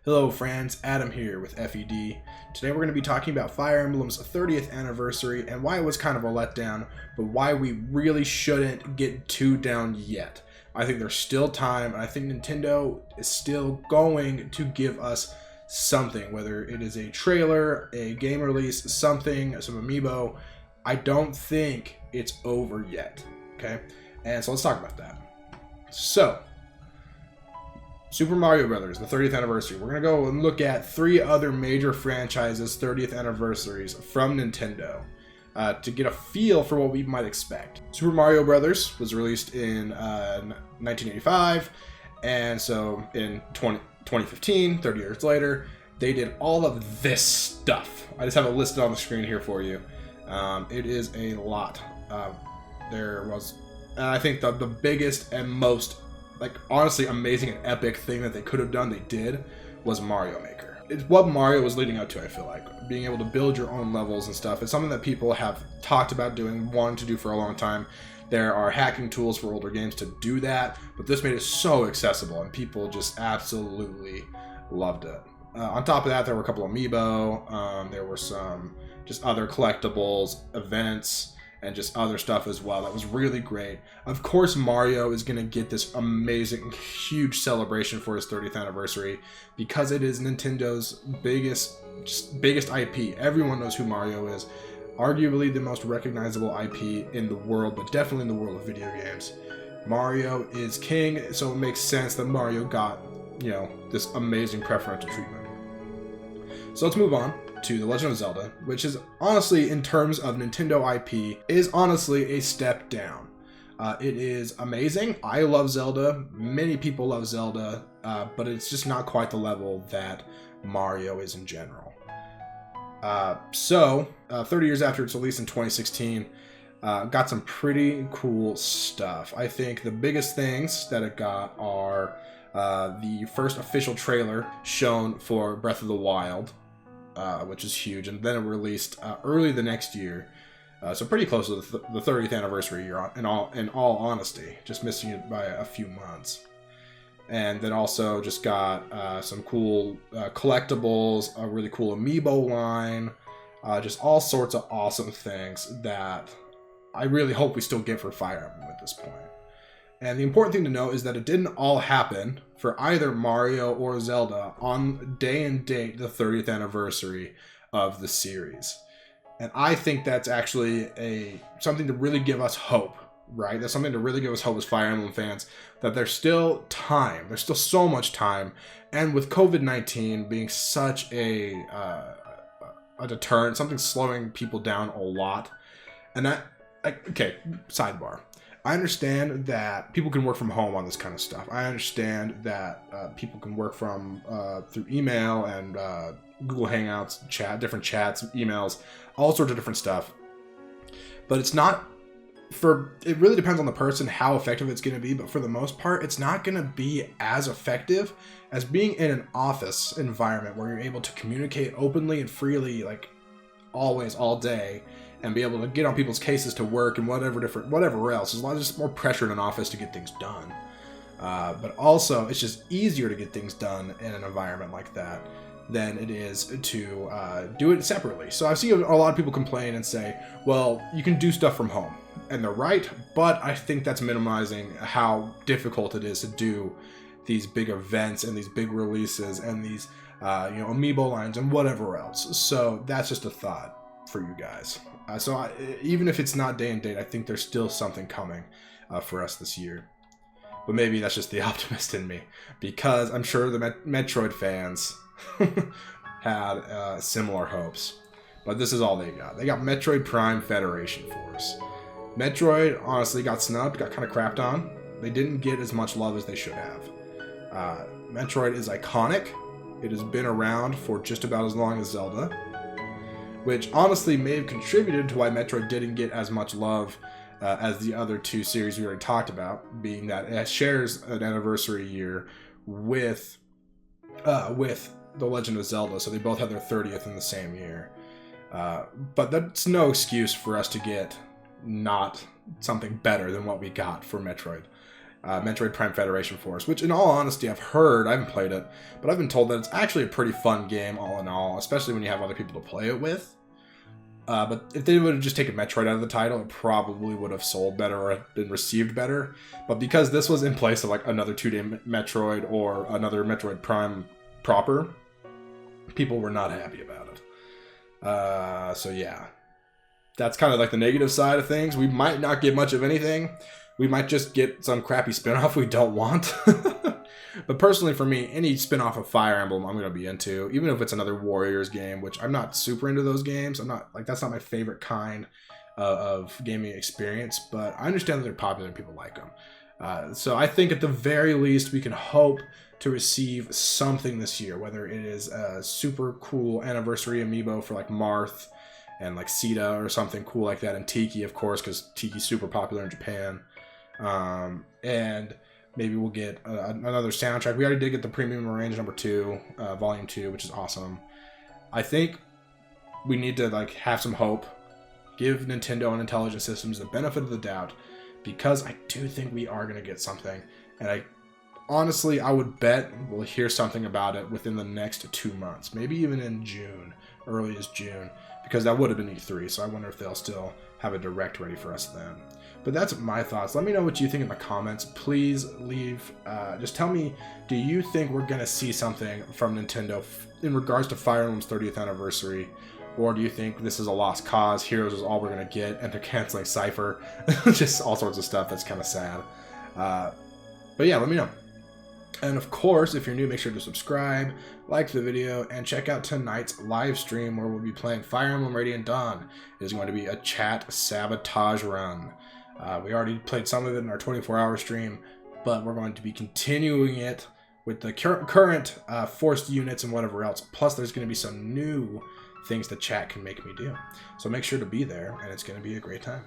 Hello friends, Adam here with FED. Today we're going to be talking about Fire Emblem's 30th anniversary and why it was kind of a letdown, but why we really shouldn't get too down yet. I think there's still time, and I think Nintendo is still going to give us something, whether it is a trailer, a game release, something, some amiibo. I don't think it's over yet, okay? And so let's talk about that. So, Super Mario Brothers, the 30th anniversary. We're going to go and look at 3 other major franchises' 30th anniversaries from Nintendo to get a feel for what we might expect. Super Mario Brothers was released in 1985, and so in 2015, 30 years later, they did all of this stuff. I just have it listed on the screen here for you. It is a lot. There was, I think, the biggest and most honestly amazing and epic thing that they could have done, they did, was Mario Maker. It's what Mario was leading up to, I feel like. Being able to build your own levels and stuff is something that people have talked about doing, wanted to do for a long time. There are hacking tools for older games to do that, but this made it so accessible, and people just absolutely loved it. On top of that, there were a couple of amiibo, there were some just other collectibles, events, and just other stuff as well. That was really great. Of course, Mario is going to get this amazing, huge celebration for his 30th anniversary because it is Nintendo's biggest IP. Everyone knows who Mario is. Arguably the most recognizable IP in the world, but definitely in the world of video games. Mario is king, so it makes sense that Mario got, this amazing preferential treatment. So let's move on to The Legend of Zelda, which is honestly, in terms of Nintendo IP, is honestly a step down. It is amazing. I love Zelda. Many people love Zelda, but it's just not quite the level that Mario is in general. 30 years after its release in 2016, got some pretty cool stuff. I think the biggest things that it got are the first official trailer shown for Breath of the Wild, which is huge, and then it released early the next year, so pretty close to the 30th anniversary year. In all honesty, just missing it by a few months. And then also just got some cool collectibles, a really cool amiibo line, just all sorts of awesome things that I really hope we still get for Fire Emblem at this point. And the important thing to note is that it didn't all happen for either Mario or Zelda on day and date the 30th anniversary of the series. And I think that's actually something to really give us hope, right? That's something to really give us hope as Fire Emblem fans, that there's still time. There's still so much time. And with COVID-19 being such a deterrent, something slowing people down a lot. And that, okay, sidebar. I understand that people can work from home on this kind of stuff. I understand that people can work from through email and Google Hangouts, different chats, emails, all sorts of different stuff. But it really depends on the person how effective it's going to be. But for the most part, it's not going to be as effective as being in an office environment where you're able to communicate openly and freely, always, all day, and be able to get on people's cases to work and whatever else. There's just more pressure in an office to get things done. But also, it's just easier to get things done in an environment like that than it is to do it separately. So I've seen a lot of people complain and say, well, you can do stuff from home. And they're right, but I think that's minimizing how difficult it is to do these big events and these big releases and these amiibo lines and whatever else. So that's just a thought for you guys. Even if it's not day and date, I think there's still something coming for us this year. But maybe that's just the optimist in me, because I'm sure the Metroid fans had similar hopes. But this is all they got. They got Metroid Prime Federation Force. Metroid honestly got snubbed, got kind of crapped on. They didn't get as much love as they should have. Metroid is iconic. It has been around for just about as long as Zelda, which honestly may have contributed to why Metroid didn't get as much love as the other 2 series we already talked about, being that it shares an anniversary year with The Legend of Zelda, so they both had their 30th in the same year. But that's no excuse for us to get not something better than what we got for Metroid. Metroid Prime Federation Force, which in all honesty I've heard, I haven't played it, but I've been told that it's actually a pretty fun game all in all, especially when you have other people to play it with. But if they would have just taken Metroid out of the title, it probably would have sold better or been received better. But because this was in place of like another 2D Metroid or another Metroid Prime proper, people were not happy about it. So yeah, that's kind of like the negative side of things. We might not get much of anything. We might just get some crappy spinoff we don't want. But personally for me, any spinoff of Fire Emblem I'm going to be into, even if it's another Warriors game, which I'm not super into those games. I'm not, like, that's not my favorite kind of gaming experience, but I understand that they're popular and people like them. So I think at the very least we can hope to receive something this year, whether it is a super cool anniversary amiibo for like Marth and like Sita or something cool like that, and Tiki, of course, because Tiki's super popular in Japan. And maybe we'll get another soundtrack. We already did get the Premium Arrange number 2, Volume 2, which is awesome. I think we need to like have some hope, give Nintendo and Intelligent Systems the benefit of the doubt, because I do think we are going to get something. And I honestly, I would bet we'll hear something about it within the next 2 months, maybe even in June, early as June, because that would have been E3, so I wonder if they'll still have a direct ready for us then. But that's my thoughts. Let me know what you think in the comments. Please leave, just tell me, do you think we're going to see something from Nintendo in regards to Fire Emblem's 30th anniversary? Or do you think this is a lost cause, Heroes is all we're going to get, and they're canceling Cypher? Just all sorts of stuff that's kind of sad. But yeah, let me know. And of course, if you're new, make sure to subscribe, like the video, and check out tonight's live stream where we'll be playing Fire Emblem Radiant Dawn. It is going to be a chat sabotage run. We already played some of it in our 24-hour stream, but we're going to be continuing it with the current forced units and whatever else. Plus, there's going to be some new things the chat can make me do. So make sure to be there, and it's going to be a great time.